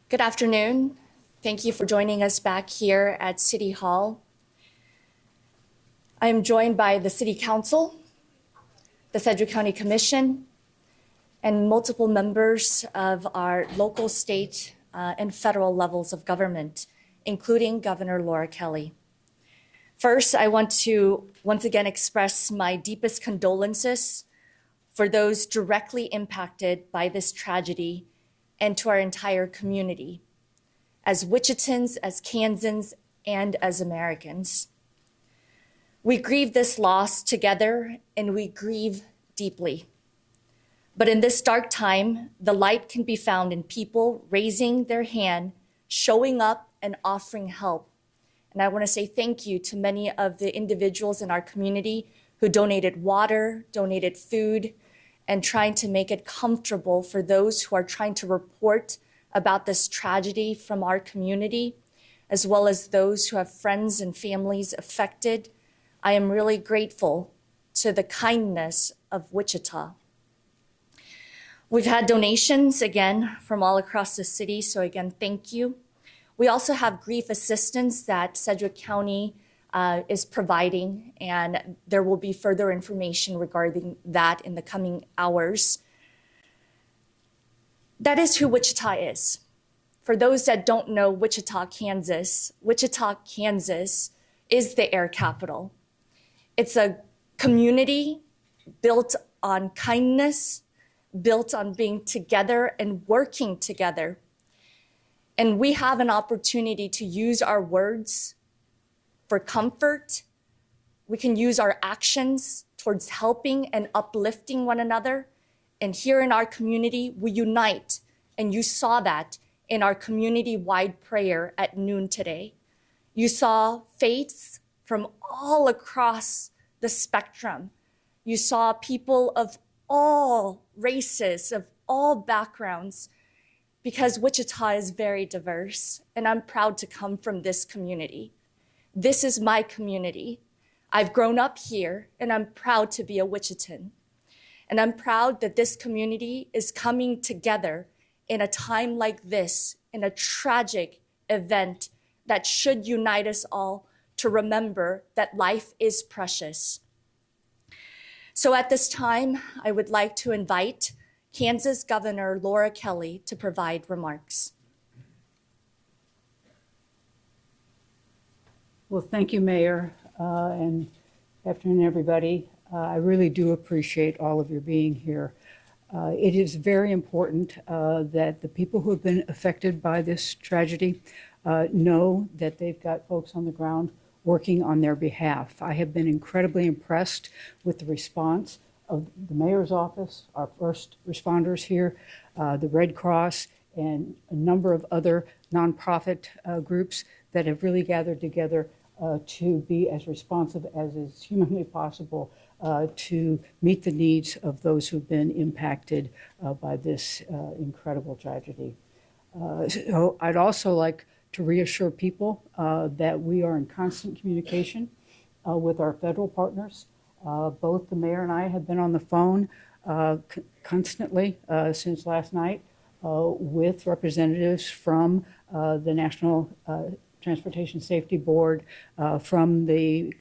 Good afternoon. Thank you for joining us back here at City Hall. I am joined by the City Council, the Sedgwick County Commission, and multiple members of our local, state, and federal levels of government, including Governor Laura Kelly. First, I want to once again express my deepest condolences for those directly impacted by this tragedy and to our entire community, as Wichitans, as Kansans, and as Americans. We grieve this loss together, and we grieve deeply. But in this dark time, the light can be found in people raising their hand, showing up, and offering help. And I want to say thank you to many of the individuals in our community who donated water, donated food, and trying to make it comfortable for those who are trying to report about this tragedy from our community, as well as those who have friends and families affected. I am really grateful to the kindness of Wichita. We've had donations, again, from all across the city, so again, thank you. We also have grief assistance that Sedgwick County is providing, and there will be further information regarding that in the coming hours. That is who Wichita is. For those that don't know Wichita, Kansas is the air capital. It's a community built on kindness, built on being together and working together. And we have an opportunity to use our words for comfort. We can use our actions towards helping and uplifting one another. And here in our community, we unite. And you saw that in our community-wide prayer at noon today. You saw faiths from all across the spectrum. You saw people of all races, of all backgrounds, because Wichita is very diverse, and I'm proud to come from this community. This is my community. I've grown up here, and I'm proud to be a Wichitan. And I'm proud that this community is coming together in a time like this, in a tragic event that should unite us all to remember that life is precious. So at this time, I would like to invite Kansas Governor Laura Kelly to provide remarks. Well, thank you, Mayor, and good afternoon, everybody. I really do appreciate all of your being here. It is very important that the people who have been affected by this tragedy know that they've got folks on the ground working on their behalf. I have been incredibly impressed with the response of the mayor's office, our first responders here, the Red Cross, and a number of other nonprofit groups that have really gathered together to be as responsive as is humanly possible to meet the needs of those who've been impacted by this incredible tragedy. So I'd also like to reassure people that we are in constant communication with our federal partners. Both the mayor and I have been on the phone constantly since last night with representatives from the National Transportation Safety Board, from the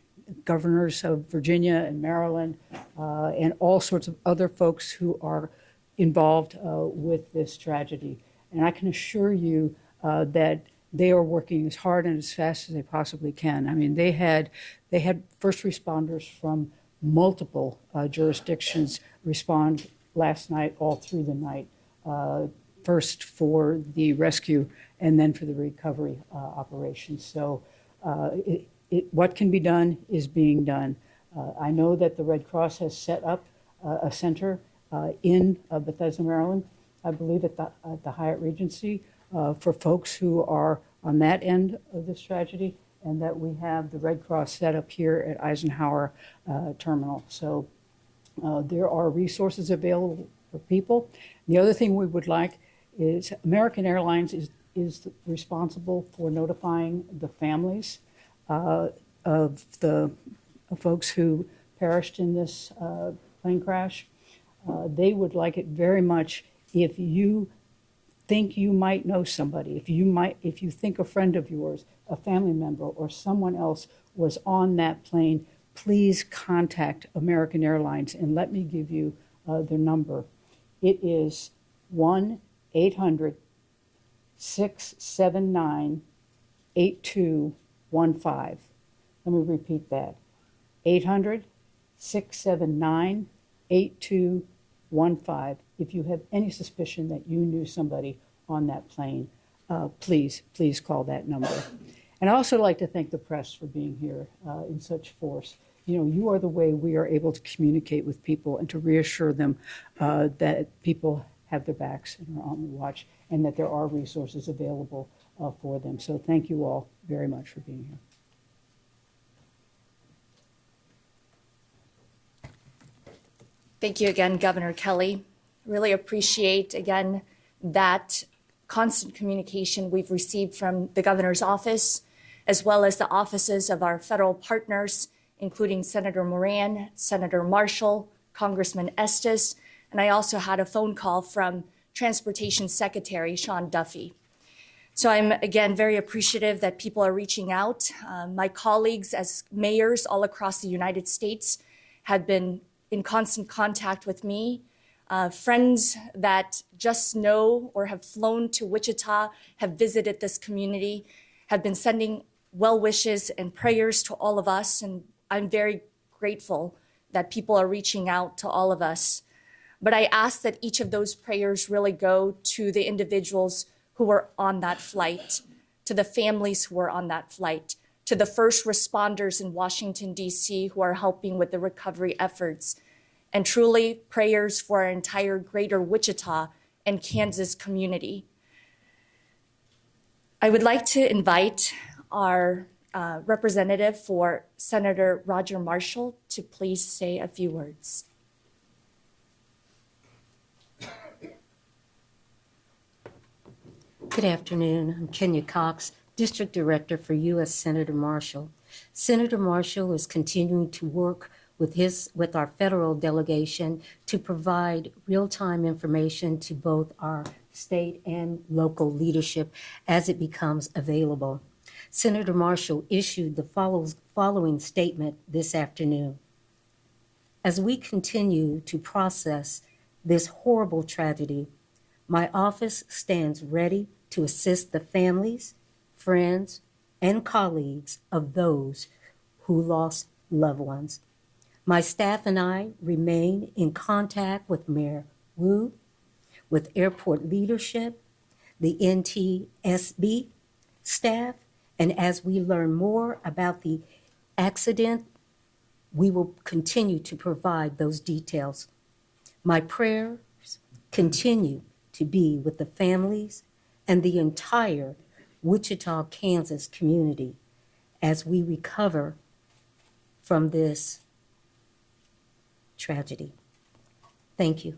governors of Virginia and Maryland, and all sorts of other folks who are involved with this tragedy. And I can assure you that they are working as hard and as fast as they possibly can. I mean, they had first responders from multiple jurisdictions respond last night, all through the night, first for the rescue and then for the recovery operations. So what can be done is being done. I know that the Red Cross has set up a center in Bethesda, Maryland, I believe at the Hyatt Regency, for folks who are on that end of this tragedy, and that we have the Red Cross set up here at Eisenhower Terminal. So there are resources available for people. The other thing we would like is American Airlines is responsible for notifying the families of the folks who perished in this plane crash. They would like it very much if you think you might know somebody, if you think a friend of yours, a family member, or someone else was on that plane, please contact American Airlines and let me give you their number. It is 1-800-679-8215. Let me repeat that. 800-679-8215. If you have any suspicion that you knew somebody on that plane, please call that number. And I also like to thank the press for being here in such force. You know, you are the way we are able to communicate with people and to reassure them that people have their backs and are on the watch and that there are resources available for them. So thank you all very much for being here. Thank you again, Governor Kelly. Really appreciate, again, that constant communication we've received from the governor's office, as well as the offices of our federal partners, including Senator Moran, Senator Marshall, Congressman Estes, and I also had a phone call from Transportation Secretary Sean Duffy. So I'm, again, very appreciative that people are reaching out. My colleagues as mayors all across the United States have been in constant contact with me. Friends that just know or have flown to Wichita, have visited this community, have been sending well wishes and prayers to all of us. And I'm very grateful that people are reaching out to all of us. But I ask that each of those prayers really go to the individuals who were on that flight, to the families who were on that flight, to the first responders in Washington, D.C., who are helping with the recovery efforts, and truly prayers for our entire greater Wichita and Kansas community. I would like to invite our representative for Senator Roger Marshall to please say a few words. Good afternoon. I'm Kenya Cox, District Director for U.S. Senator Marshall. Senator Marshall is continuing to work with our federal delegation to provide real-time information to both our state and local leadership as it becomes available. Senator Marshall issued the following statement this afternoon. As we continue to process this horrible tragedy, my office stands ready to assist the families, friends, and colleagues of those who lost loved ones. My staff and I remain in contact with Mayor Wu, with airport leadership, the NTSB staff, and as we learn more about the accident, we will continue to provide those details. My prayers continue to be with the families and the entire Wichita, Kansas community as we recover from this tragedy. Thank you.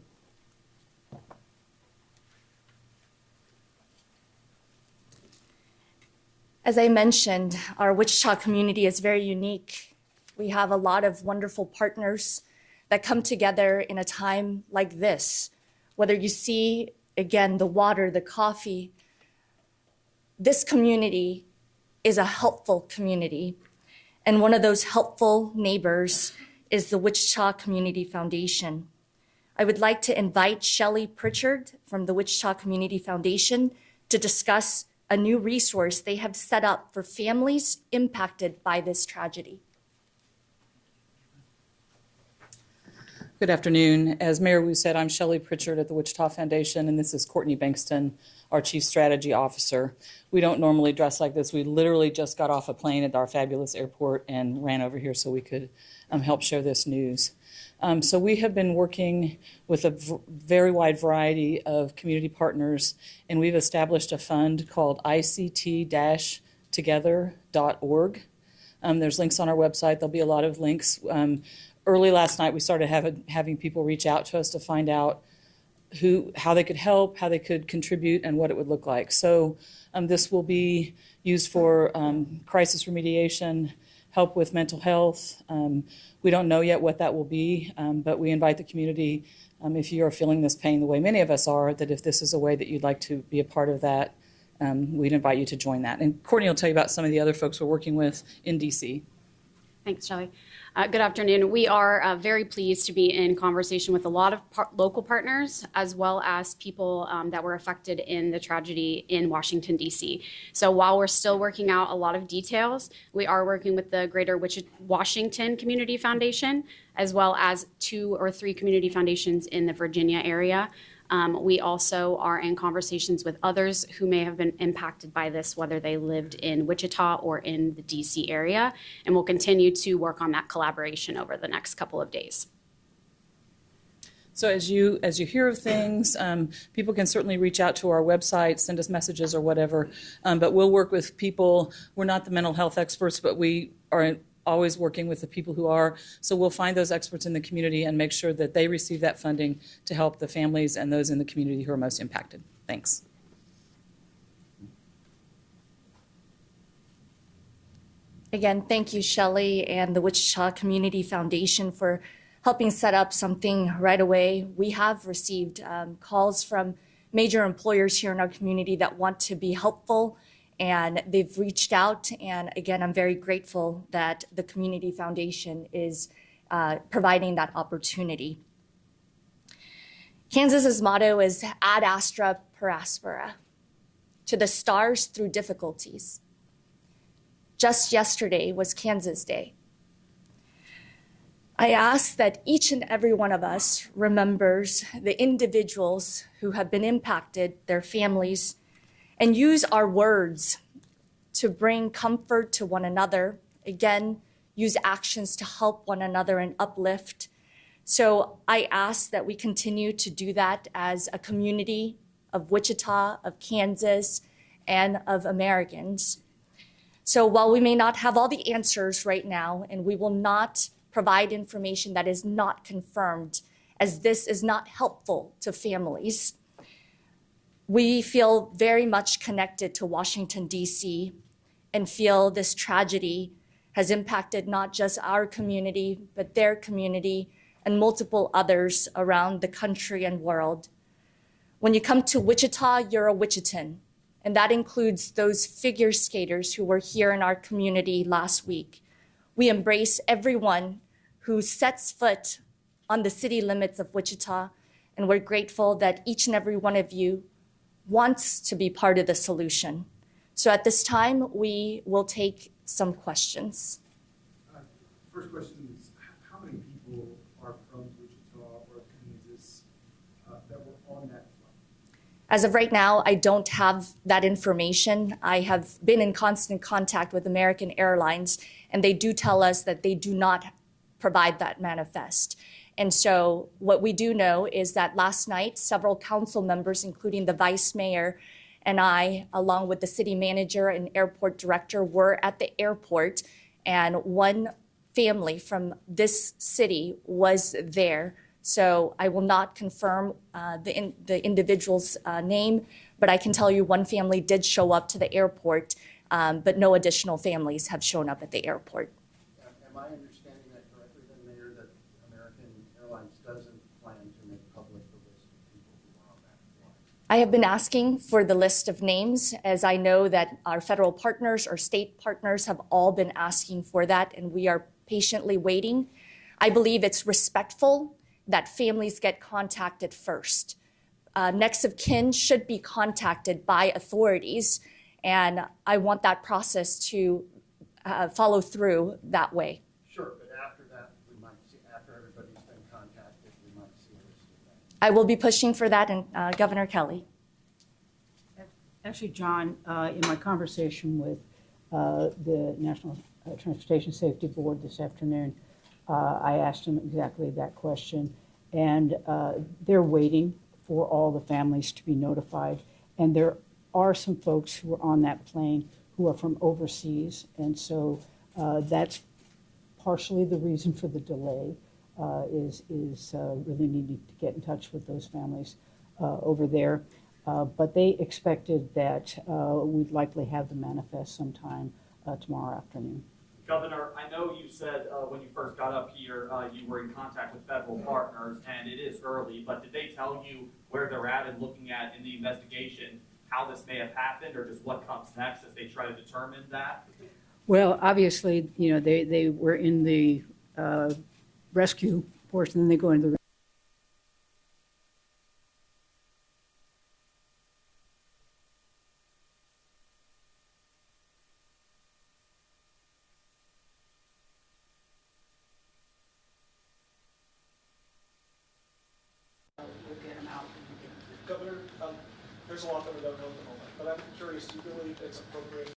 As I mentioned, our Wichita community is very unique. We have a lot of wonderful partners that come together in a time like this. Whether you see, again, the water, the coffee, this community is a helpful community. And one of those helpful neighbors is the Wichita Community Foundation. I would like to invite Shelley Pritchard from the Wichita Community Foundation to discuss a new resource they have set up for families impacted by this tragedy. Good afternoon. As Mayor Wu said, I'm Shelley Pritchard at the Wichita Foundation, and this is Courtney Bankston, our Chief Strategy Officer. We don't normally dress like this. We literally just got off a plane at our fabulous airport and ran over here so we could help share this news. So we have been working with a very wide variety of community partners, and we've established a fund called ICT-together.org. There's links on our website. There'll be a lot of links. Early last night, we started having people reach out to us to find out how they could help, how they could contribute, and what it would look like. So this will be used for crisis remediation, help with mental health. We don't know yet what that will be, but we invite the community if you are feeling this pain the way many of us are, that if this is a way that you'd like to be a part of that, we'd invite you to join that. And Courtney will tell you about some of the other folks we're working with in DC. Thanks, Shelley. Good afternoon. We are very pleased to be in conversation with a lot of local partners, as well as people that were affected in the tragedy in Washington, D.C. So while we're still working out a lot of details, we are working with the Greater Washington Community Foundation, as well as 2 or 3 community foundations in the Virginia area. We also are in conversations with others who may have been impacted by this, whether they lived in Wichita or in the DC area, and we'll continue to work on that collaboration over the next couple of days. So as you hear of things, people can certainly reach out to our website, send us messages or whatever, but we'll work with people. We're not the mental health experts, but we are always working with the people who are. So we'll find those experts in the community and make sure that they receive that funding to help the families and those in the community who are most impacted. Thanks. Again, thank you, Shelley, and the Wichita Community Foundation for helping set up something right away. We have received calls from major employers here in our community that want to be helpful, and they've reached out. And again, I'm very grateful that the Community Foundation is providing that opportunity. Kansas's motto is ad astra per aspera, to the stars through difficulties. Just yesterday was Kansas Day. I ask that each and every one of us remembers the individuals who have been impacted, their families, and use our words to bring comfort to one another. Again, use actions to help one another and uplift. So I ask that we continue to do that as a community of Wichita, of Kansas, and of Americans. So while we may not have all the answers right now, and we will not provide information that is not confirmed, as this is not helpful to families, we feel very much connected to Washington, D.C., and feel this tragedy has impacted not just our community, but their community and multiple others around the country and world. When you come to Wichita, you're a Wichitan, and that includes those figure skaters who were here in our community last week. We embrace everyone who sets foot on the city limits of Wichita, and we're grateful that each and every one of you wants to be part of the solution. So at this time, we will take some questions. First question is, how many people are from Wichita or Kansas that were on that flight? As of right now, I don't have that information. I have been in constant contact with American Airlines, and they do tell us that they do not provide that manifest. And so what we do know is that last night, several council members, including the vice mayor and I, along with the city manager and airport director, were at the airport, and one family from this city was there. So I will not confirm the individual's name, but I can tell you one family did show up to the airport, but no additional families have shown up at the airport. Am I understanding that correctly then, Mayor, that American Airlines doesn't plan to make public the list of people who are on that flight? I have been asking for the list of names, as I know that our federal partners or state partners have all been asking for that, and we are patiently waiting. I believe it's respectful that families get contacted first. Next of kin should be contacted by authorities, and I want that process to follow through that way. Sure, but after that, we might see, after everybody's been contacted, we might see a list of that. I will be pushing for that, and Governor Kelly. Actually, John, in my conversation with the National Transportation Safety Board this afternoon, I asked them exactly that question, and they're waiting for all the families to be notified. And there are some folks who are on that plane who are from overseas, and so that's partially the reason for the delay, is really needing to get in touch with those families over there. But they expected that we'd likely have the manifest sometime tomorrow afternoon. Governor, I know you said when you first got up here, you were in contact with federal partners, and it is early, but did they tell you where they're at and looking at in the investigation, how this may have happened, or just what comes next as they try to determine that? Well, obviously, you know, they were in the rescue portion, then they go into the Governor, there's a lot that we don't know at the moment, but I'm curious, do you believe it's appropriate?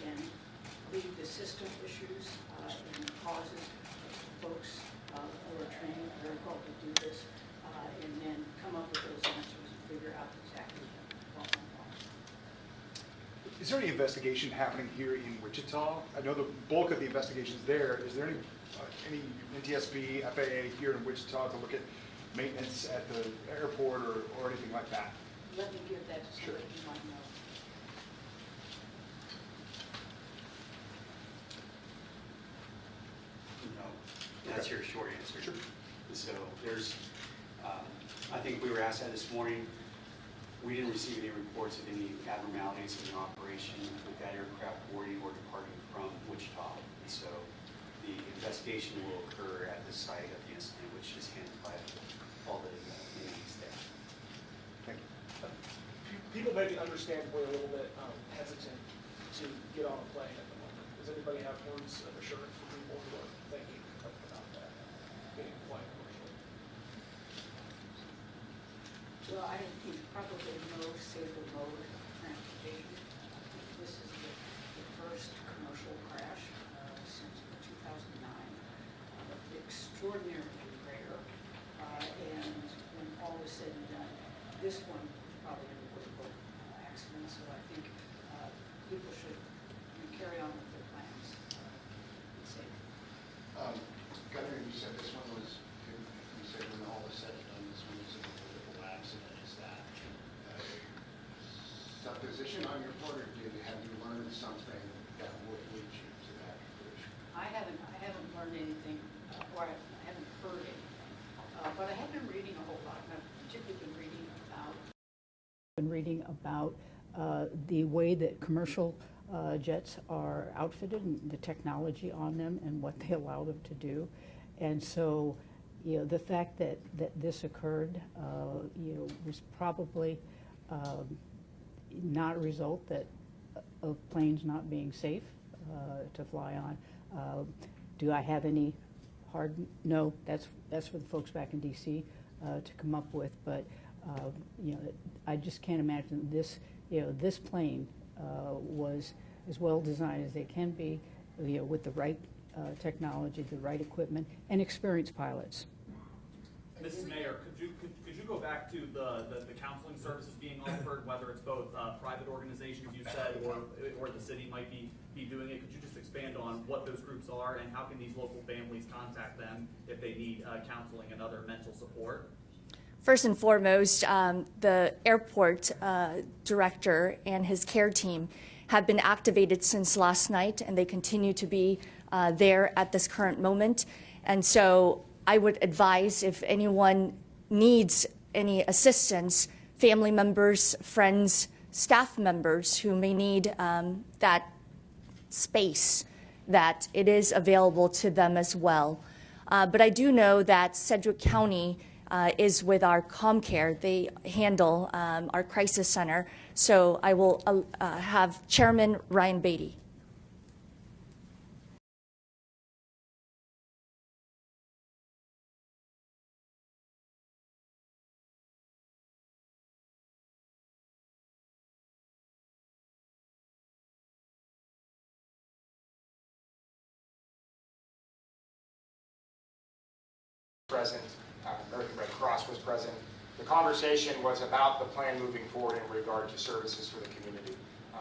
and leave the system issues and causes folks who are trained very well to do this, and then come up with those answers and figure out exactly what went wrong. Is there any investigation happening here in Wichita? I know the bulk of the investigation's there. Is there any NTSB, FAA here in Wichita to look at maintenance at the airport or anything like that? Let me give that to somebody who might know. No, that's your short answer. Sure. So there's, I think we were asked that this morning. We didn't receive any reports of any abnormalities in the operation with that aircraft boarding or departing from Wichita. And so the investigation will occur at the site of the incident, which is handled by all the Navy staff. Thank you. People may be understandably a little bit hesitant to get on a plane at the moment. Does anybody have words of assurance for people who are thinking about that, getting flying commercially? Well, I think probably no safer mode of transportation. This is the first commercial crash since 2009. Extraordinarily rare, and when all is said and done, this one is probably an avoidable accident. So I think people should carry on with their plans. Be safe. Governor, you said this one was, you said when all is said and done, this one is a avoidable accident. Is that supposition on your part, or have you learned something that would lead you to that conclusion? I haven't learned anything, or I haven't heard anything, but I have been reading a whole lot. I've particularly been reading about the way that commercial jets are outfitted and the technology on them and what they allow them to do. And so, you know, the fact that this occurred, you know, was probably not a result of planes not being safe to fly on. Do I have any hard? No, that's for the folks back in D.C. To come up with. But you know, I just can't imagine this. You know, this plane was as well designed as they can be, you know, with the right technology, the right equipment, and experienced pilots. Mrs. Mayor, could you go back to the counseling services being offered, whether it's both private organizations you said or the city might be doing it? Could you just expand on what those groups are and how can these local families contact them if they need counseling and other mental support? First and foremost, the airport director and his care team have been activated since last night, and they continue to be there at this current moment. And so I would advise, if anyone needs any assistance, family members, friends, staff members who may need that space, that it is available to them as well. But I do know that Sedgwick County is with our ComCare. They handle our crisis center. So I will have Chairman Ryan Beatty. Present, American Red Cross was present. The conversation was about the plan moving forward in regard to services for the community.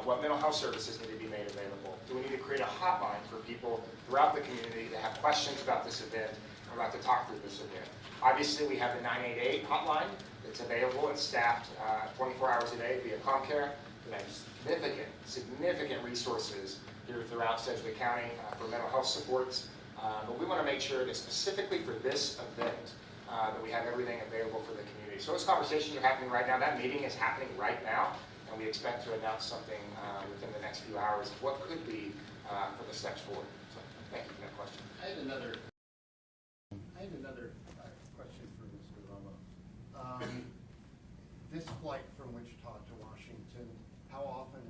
What mental health services need to be made available? Do we need to create a hotline for people throughout the community that have questions about this event? I'm about to talk through this again. Obviously, we have the 988 hotline. It's available and staffed 24 hours a day via ComCare. We have significant resources here throughout Sedgwick County for mental health supports. But we want to make sure that specifically for this event, that we have everything available for the community. So those conversations are happening right now. That meeting is happening right now, and we expect to announce something within the next few hours of what could be for the steps forward. So thank you for that question. I had another question for Mr. Romo. This flight from Wichita to Washington, how often,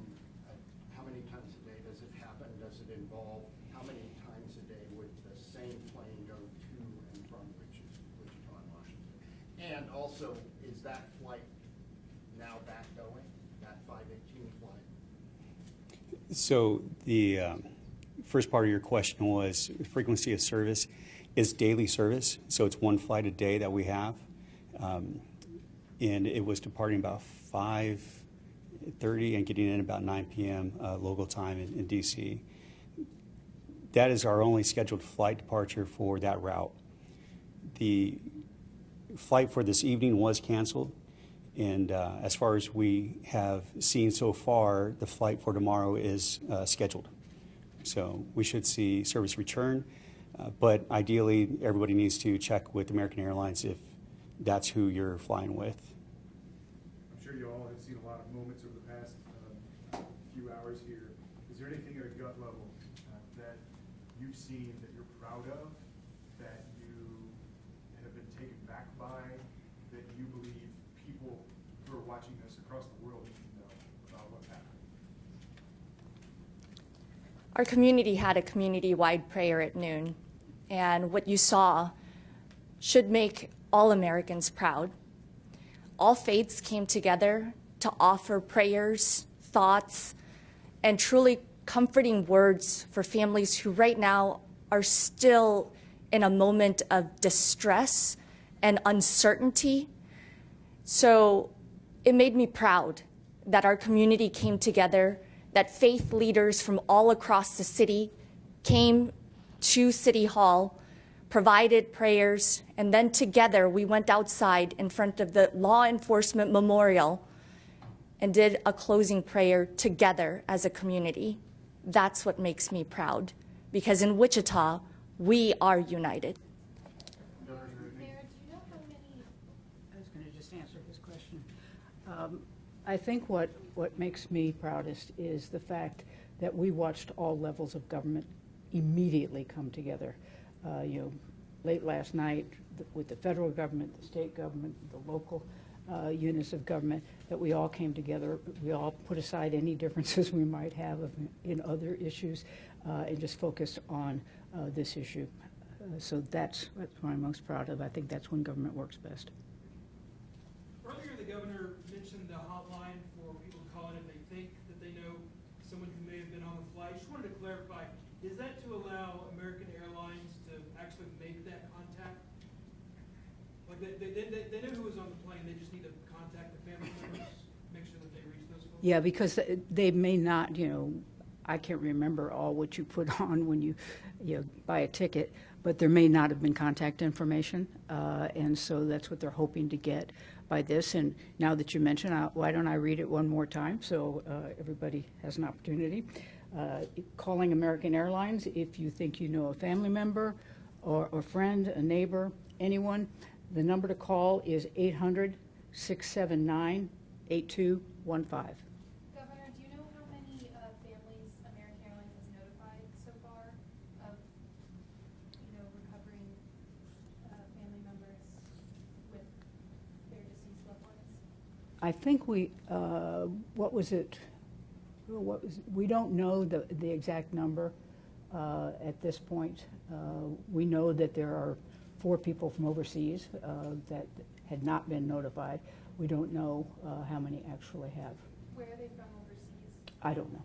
how many times a day does it happen? Does it involve, how many times a day would the same plane go to and from Wichita and Washington? And also, is that flight now back going, that 518 flight? So the first part of your question was frequency of service is daily service. So it's one flight a day that we have. And it was departing about 5:30 and getting in about 9 p.m. Local time in D.C. That is our only scheduled flight departure for that route. The flight for this evening was canceled. And as far as we have seen so far, the flight for tomorrow is scheduled. So we should see service return. But ideally, everybody needs to check with American Airlines if that's who you're flying with. I'm sure you all have seen a lot of moments over the past few hours here. Is there anything at a gut level that you've seen that you're proud of, that you have been taken back by, that you believe people who are watching this across the world need to know about what happened? Our community had a community-wide prayer at noon, and what you saw should make all Americans proud. All faiths came together to offer prayers, thoughts, and truly comforting words for families who right now are still in a moment of distress and uncertainty. So it made me proud that our community came together, that faith leaders from all across the city came to City Hall, provided prayers, and then together we went outside in front of the law enforcement memorial and did a closing prayer together as a community. That's what makes me proud, because in Wichita, we are united. I was going to just answer his question. I think what makes me proudest is the fact that we watched all levels of government immediately come together. Late last night with the federal government, the state government, the local units of government, that we all came together. We all put aside any differences we might have in other issues and just focused on this issue. So that's what I'm most proud of. I think that's when government works best. Earlier, the governor mentioned the hotline for people to call in if they think that they know someone who may have been on the flight. Just wanted to clarify, is that to allow American Airlines to actually make that contact? Like they know who was on the plane, they just need to contact the family members, make sure that they reach those folks? Yeah, because they may not, I can't remember all what you put on when you buy a ticket, but there may not have been contact information, and so that's what they're hoping to get by this. And now that you mention, why don't I read it one more time so everybody has an opportunity. Calling American Airlines if you think you know a family member or a friend, a neighbor, anyone. The number to call is 800-679-8215. Governor, do you know how many families American Airlines has notified so far of, recovering family members with their deceased loved ones? I think we don't know the exact number at this point. We know that there are 4 people from overseas that had not been notified. We don't know how many actually have. Where are they from overseas? I don't know.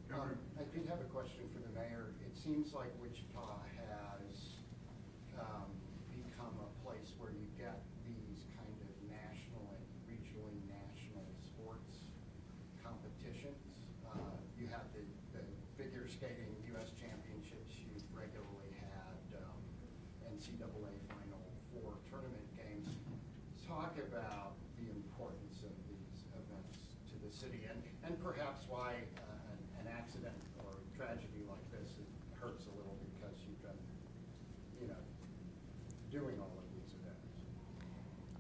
I did have a question for the mayor. It seems like Wichita has become a place where you get these kind of national and regionally national sports competitions. You have the figure skating U.S. championships. You've regularly had NCAA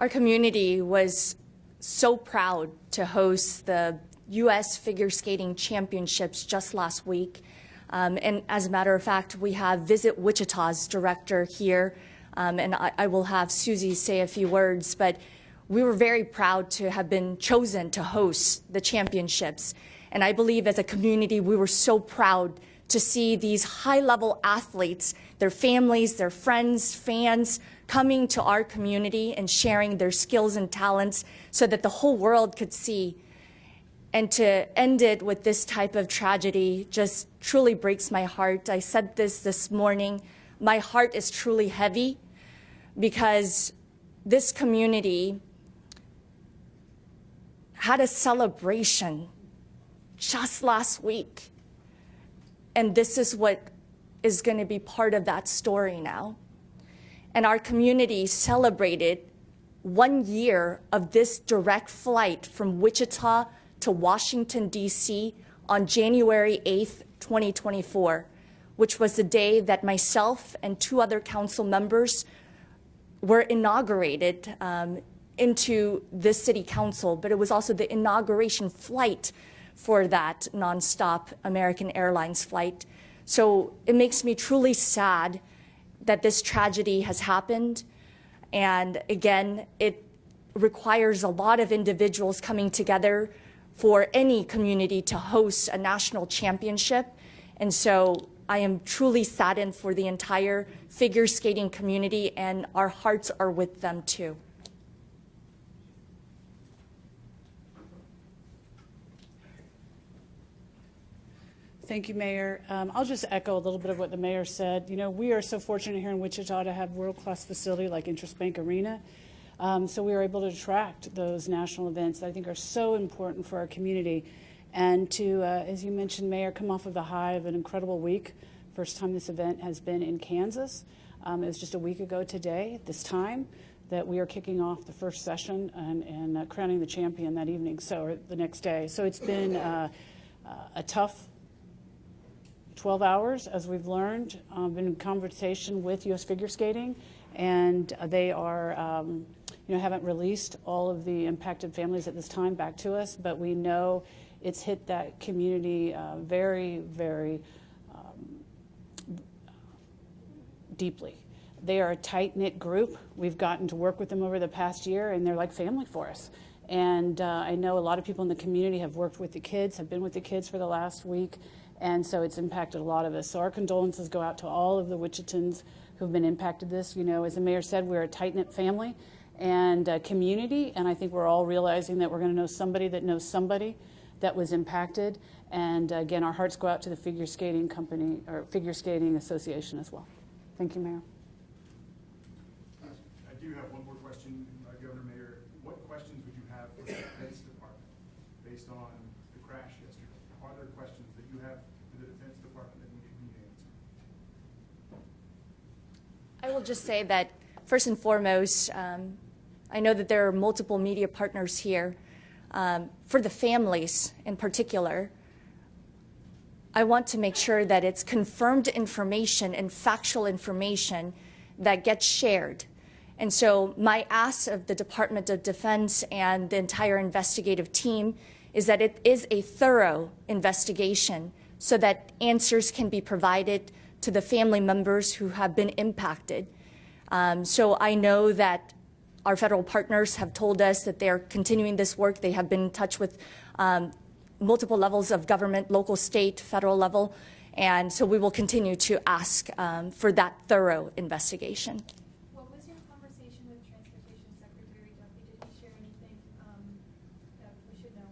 Our community was so proud to host the U.S. Figure Skating Championships just last week. And as a matter of fact, we have Visit Wichita's director here, and I will have Susie say a few words, but we were very proud to have been chosen to host the championships. And I believe as a community, we were so proud to see these high-level athletes, their families, their friends, fans, coming to our community and sharing their skills and talents so that the whole world could see. And to end it with this type of tragedy just truly breaks my heart. I said this morning, my heart is truly heavy because this community had a celebration just last week. And this is what is going to be part of that story now. And our community celebrated 1 year of this direct flight from Wichita to Washington, D.C. on January 8th, 2024, which was the day that myself and 2 other council members were inaugurated into this city council, but it was also the inauguration flight for that nonstop American Airlines flight. So it makes me truly sad that this tragedy has happened. And again, it requires a lot of individuals coming together for any community to host a national championship. And so I am truly saddened for the entire figure skating community, and our hearts are with them too. Thank you, Mayor. I'll just echo a little bit of what the mayor said. You know, we are so fortunate here in Wichita to have world-class facility like Interest Bank Arena. So we are able to attract those national events that I think are so important for our community. And to, as you mentioned, Mayor, come off of the high of an incredible week. First time this event has been in Kansas. It was just a week ago today, at this time, that we are kicking off the first session and crowning the champion that evening, or the next day. So it's been a tough 12 hours, as we've learned. Been in conversation with U.S. Figure Skating, and they are, haven't released all of the impacted families at this time back to us, but we know it's hit that community very, very deeply. They are a tight-knit group. We've gotten to work with them over the past year, and they're like family for us. And I know a lot of people in the community have worked with the kids, have been with the kids for the last week, and so it's impacted a lot of us. So our condolences go out to all of the Wichitans who've been impacted this. You know, as the mayor said, we're a tight-knit family and community, and I think we're all realizing that we're going to know somebody that knows somebody that was impacted. And again, our hearts go out to the Figure Skating Company, or Figure Skating Association as well. Thank you, Mayor. I do have one more question, Governor Mayor. What questions would you have for the Defense Department based on the crash yesterday? Are there questions that you have for the Defense Department that need to answer? I will just say that first and foremost, I know that there are multiple media partners here. For the families in particular, I want to make sure that it's confirmed information and factual information that gets shared. And so my ask of the Department of Defense and the entire investigative team is that it is a thorough investigation so that answers can be provided to the family members who have been impacted. So I know that our federal partners have told us that they're continuing this work. They have been in touch with multiple levels of government, local, state, federal level. And so we will continue to ask for that thorough investigation. What was your conversation with Transportation Secretary Duffy? Did he share anything that we should know?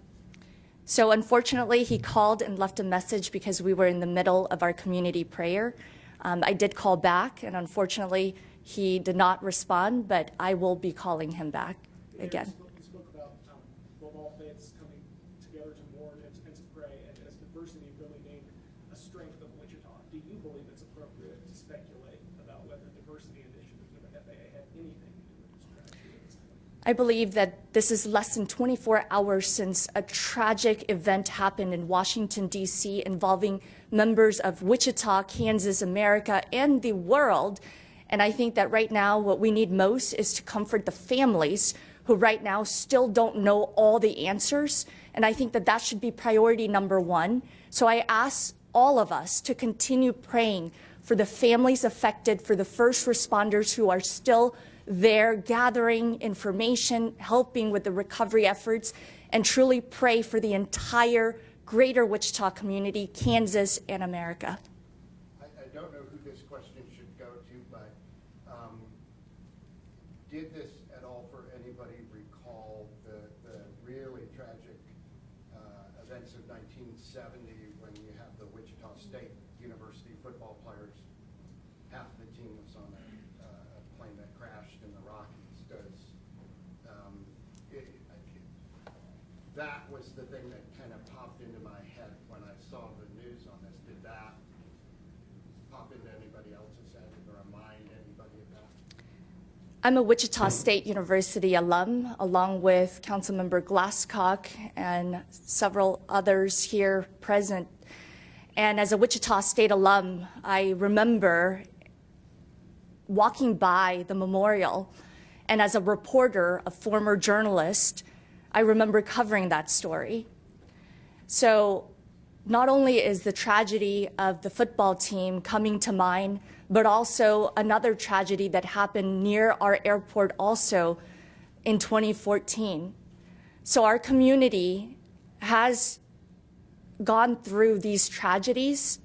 So unfortunately, he called and left a message because we were in the middle of our community prayer. I did call back, and unfortunately, he did not respond, but I will be calling him back again. You spoke about all faiths coming together to mourn and to pray, and as diversity really being a strength of Wichita. Do you believe it's appropriate to speculate about whether diversity initiatives with the FAA had anything to do with this tragedy? I believe that this is less than 24 hours since a tragic event happened in Washington, D.C., involving members of Wichita, Kansas, America, and the world. And I think that right now what we need most is to comfort the families who right now still don't know all the answers. And I think that that should be priority number one. So I ask all of us to continue praying for the families affected, for the first responders who are still there gathering information, helping with the recovery efforts, and truly pray for the entire greater Wichita community, Kansas, and America. I don't know who this question should go to, but did this at all for anybody recall the really tragic events of 1970 when you have the Wichita State University football players, half the team was on a plane that crashed in the Rockies? That was the thing that kind of popped into my head when I saw the news on this. Did that pop into anybody else's head or remind anybody of that? I'm a Wichita State University alum, along with Councilmember Glasscock and several others here present. And as a Wichita State alum, I remember walking by the memorial, and as a reporter, a former journalist, I remember covering that story. So not only is the tragedy of the football team coming to mind, but also another tragedy that happened near our airport also in 2014. So our community has gone through these tragedies,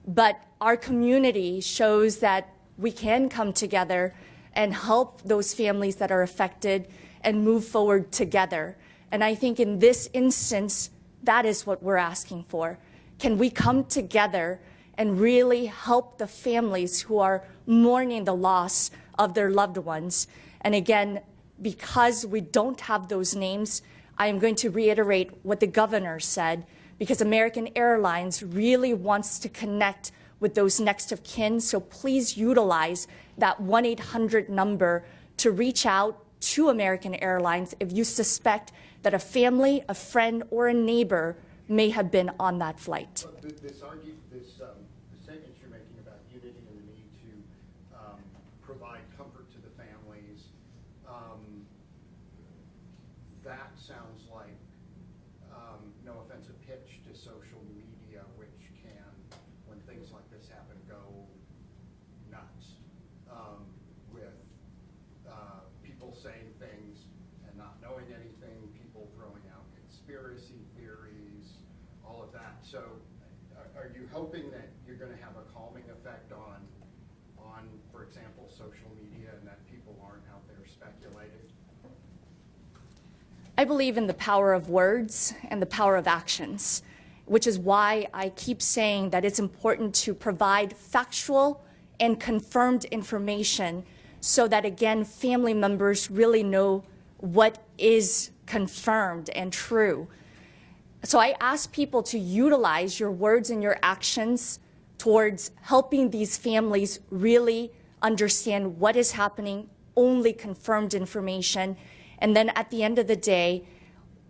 but our community shows that we can come together and help those families that are affected and move forward together. And I think in this instance, that is what we're asking for. Can we come together and really help the families who are mourning the loss of their loved ones? And again, because we don't have those names, I am going to reiterate what the governor said, because American Airlines really wants to connect with those next of kin. So please utilize that 1-800 number to reach out to American Airlines if you suspect that a family, a friend, or a neighbor may have been on that flight. The statements you're making about unity and the need to provide comfort to the families, that sounds like, no offensive pitch to social media, which can, when things like this happen, go nuts with people saying things and not knowing anything, people throwing out conspiracy theories, all of that. So are you hoping that you're going to have a calming effect on, for example, social media, and that people aren't out there speculating? I believe in the power of words and the power of actions, which is why I keep saying that it's important to provide factual and confirmed information so that, again, family members really know what is confirmed and true. So I ask people to utilize your words and your actions towards helping these families really understand what is happening, only confirmed information. And then at the end of the day,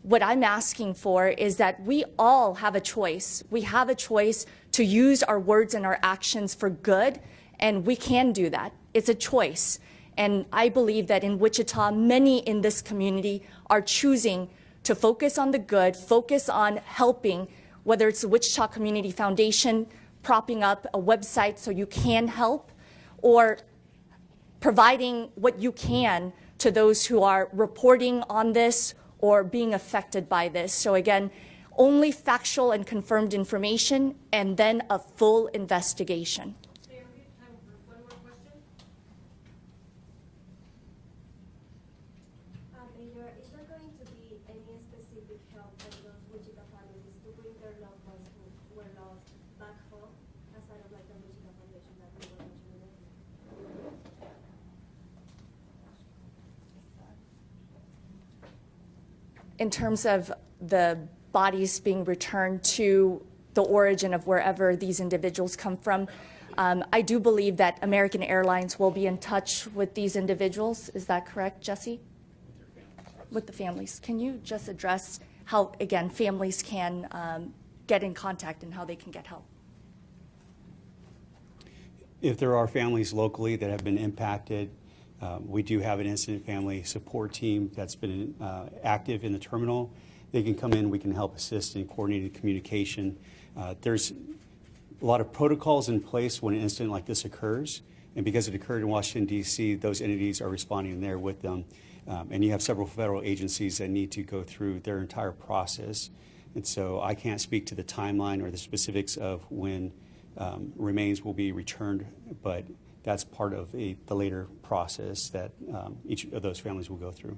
what I'm asking for is that we all have a choice. We have a choice to use our words and our actions for good, and we can do that. It's a choice. And I believe that in Wichita, many in this community are choosing to focus on the good, focus on helping, whether it's the Wichita Community Foundation propping up a website so you can help, or providing what you can to those who are reporting on this or being affected by this. So again, only factual and confirmed information, and then a full investigation. Mayor, we have time for one more question. Mayor, is there going to be any specific help for those Wichita families to bring their loved ones who were lost back home, aside of like the Wichita Foundation that we were mentioning? In terms of the bodies being returned to the origin of wherever these individuals come from, I do believe that American Airlines will be in touch with these individuals. Is that correct, Jesse? With the families. Can you just address how, again, families can get in contact and how they can get help? If there are families locally that have been impacted, we do have an incident family support team that's been active in the terminal. They can come in, we can help assist in coordinated communication. There's a lot of protocols in place when an incident like this occurs, and because it occurred in Washington, D.C., those entities are responding there with them. And you have several federal agencies that need to go through their entire process. And so I can't speak to the timeline or the specifics of when remains will be returned, but that's part of the later process that each of those families will go through.